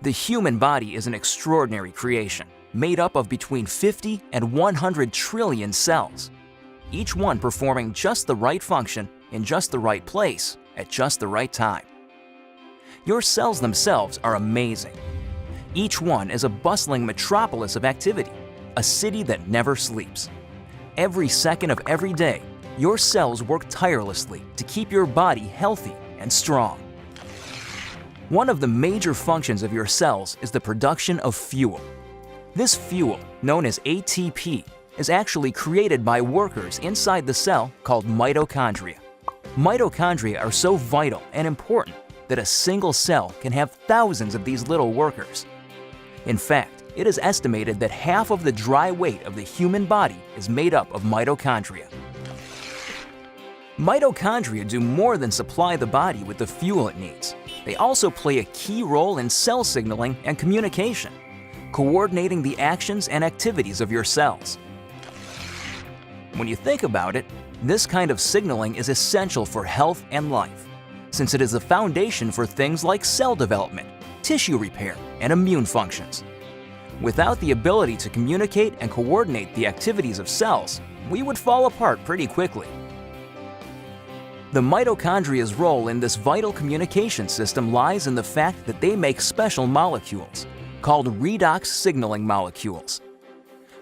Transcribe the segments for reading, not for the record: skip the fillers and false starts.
The human body is an extraordinary creation, made up of between 50 and 100 trillion cells, each one performing just the right function in just the right place at just the right time. Your cells themselves are amazing. Each one is a bustling metropolis of activity, a city that never sleeps. Every second of every day, your cells work tirelessly to keep your body healthy and strong. One of the major functions of your cells is the production of fuel. This fuel, known as ATP, is actually created by workers inside the cell called mitochondria. Mitochondria are so vital and important that a single cell can have thousands of these little workers. In fact, it is estimated that half of the dry weight of the human body is made up of mitochondria. Mitochondria do more than supply the body with the fuel it needs. They also play a key role in cell signaling and communication, coordinating the actions and activities of your cells. When you think about it, this kind of signaling is essential for health and life, since it is the foundation for things like cell development, tissue repair, and immune functions. Without the ability to communicate and coordinate the activities of cells, we would fall apart pretty quickly. The mitochondria's role in this vital communication system lies in the fact that they make special molecules, called redox signaling molecules.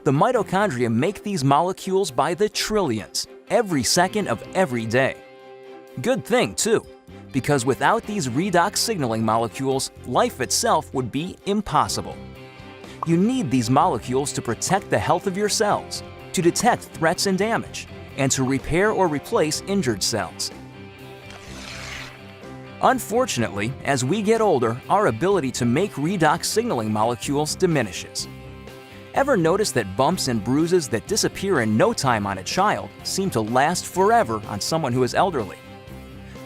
The mitochondria make these molecules by the trillions, every second of every day. Good thing, too, because without these redox signaling molecules, life itself would be impossible. You need these molecules to protect the health of your cells, to detect threats and damage, and to repair or replace injured cells. Unfortunately, as we get older, our ability to make redox signaling molecules diminishes. Ever notice that bumps and bruises that disappear in no time on a child seem to last forever on someone who is elderly?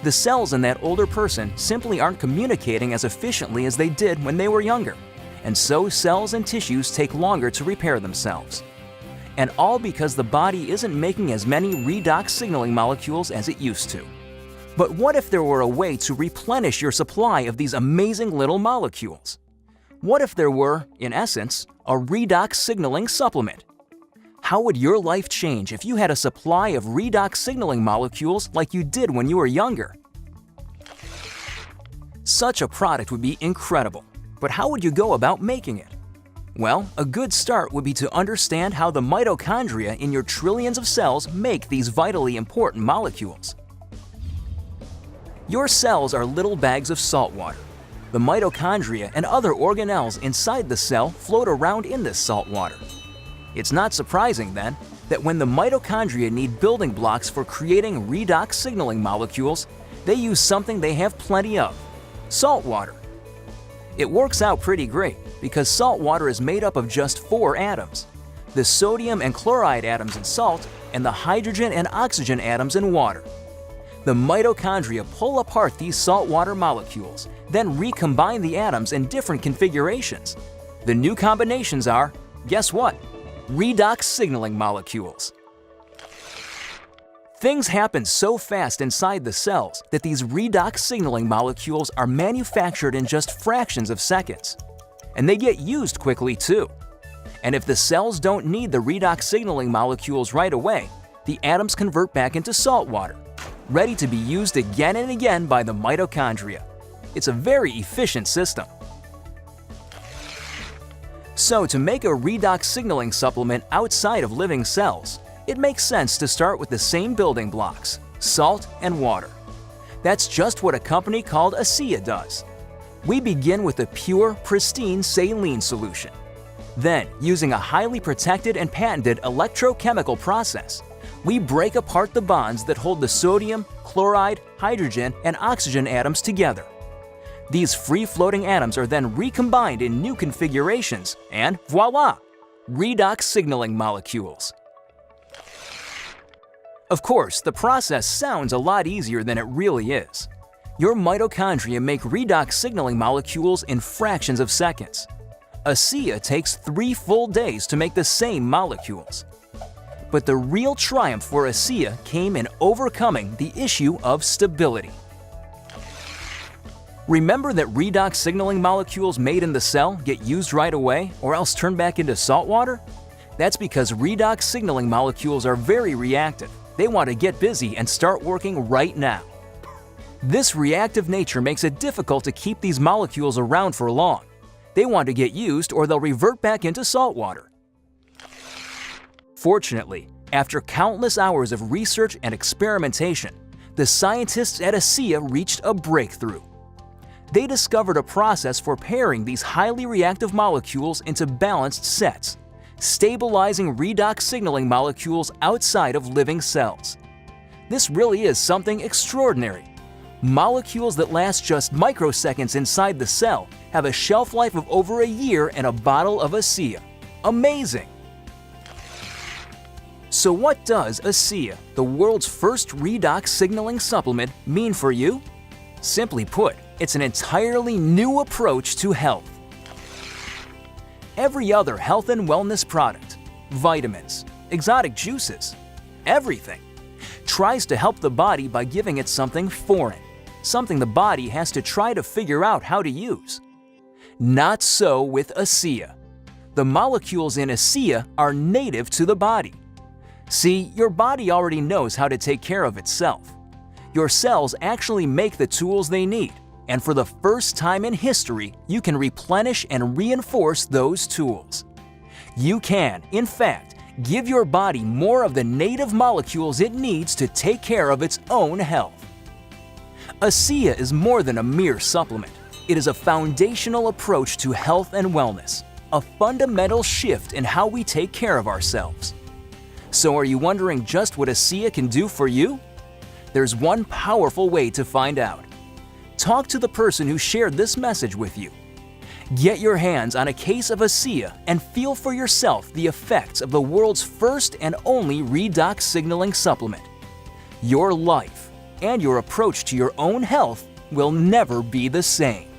The cells in that older person simply aren't communicating as efficiently as they did when they were younger, and so cells and tissues take longer to repair themselves. And all because the body isn't making as many redox signaling molecules as it used to. But what if there were a way to replenish your supply of these amazing little molecules? What if there were, in essence, a redox signaling supplement? How would your life change if you had a supply of redox signaling molecules like you did when you were younger? Such a product would be incredible, but how would you go about making it? Well, a good start would be to understand how the mitochondria in your trillions of cells make these vitally important molecules. Your cells are little bags of salt water. The mitochondria and other organelles inside the cell float around in this salt water. It's not surprising, then, that when the mitochondria need building blocks for creating redox signaling molecules, they use something they have plenty of: salt water. It works out pretty great because salt water is made up of just 4 atoms: the sodium and chloride atoms in salt and the hydrogen and oxygen atoms in water. The mitochondria pull apart these saltwater molecules, then recombine the atoms in different configurations. The new combinations are, guess what? Redox signaling molecules. Things happen so fast inside the cells that these redox signaling molecules are manufactured in just fractions of seconds. And they get used quickly too. And if the cells don't need the redox signaling molecules right away, the atoms convert back into salt water, ready to be used again and again by the mitochondria. It's a very efficient system. So to make a redox signaling supplement outside of living cells, it makes sense to start with the same building blocks: salt and water. That's just what a company called ASEA does. We begin with a pure, pristine saline solution. Then, using a highly protected and patented electrochemical process, we break apart the bonds that hold the sodium, chloride, hydrogen, and oxygen atoms together. These free-floating atoms are then recombined in new configurations, and voila! Redox signaling molecules. Of course, the process sounds a lot easier than it really is. Your mitochondria make redox signaling molecules in fractions of seconds. ASEA takes 3 full days to make the same molecules. But the real triumph for ASEA came in overcoming the issue of stability. Remember that redox signaling molecules made in the cell get used right away or else turn back into salt water? That's because redox signaling molecules are very reactive. They want to get busy and start working right now. This reactive nature makes it difficult to keep these molecules around for long. They want to get used or they'll revert back into salt water. Fortunately, after countless hours of research and experimentation, the scientists at ASEA reached a breakthrough. They discovered a process for pairing these highly reactive molecules into balanced sets, stabilizing redox signaling molecules outside of living cells. This really is something extraordinary. Molecules that last just microseconds inside the cell have a shelf life of over a year in a bottle of ASEA. Amazing! So what does ASEA, the world's first redox signaling supplement, mean for you? Simply put, it's an entirely new approach to health. Every other health and wellness product, vitamins, exotic juices, everything, tries to help the body by giving it something foreign, something the body has to try to figure out how to use. Not so with ASEA. The molecules in ASEA are native to the body. See, your body already knows how to take care of itself. Your cells actually make the tools they need, and for the first time in history, you can replenish and reinforce those tools. You can, in fact, give your body more of the native molecules it needs to take care of its own health. ASEA is more than a mere supplement. It is a foundational approach to health and wellness, a fundamental shift in how we take care of ourselves. So are you wondering just what ASEA can do for you? There's one powerful way to find out. Talk to the person who shared this message with you. Get your hands on a case of ASEA and feel for yourself the effects of the world's first and only redox signaling supplement. Your life and your approach to your own health will never be the same.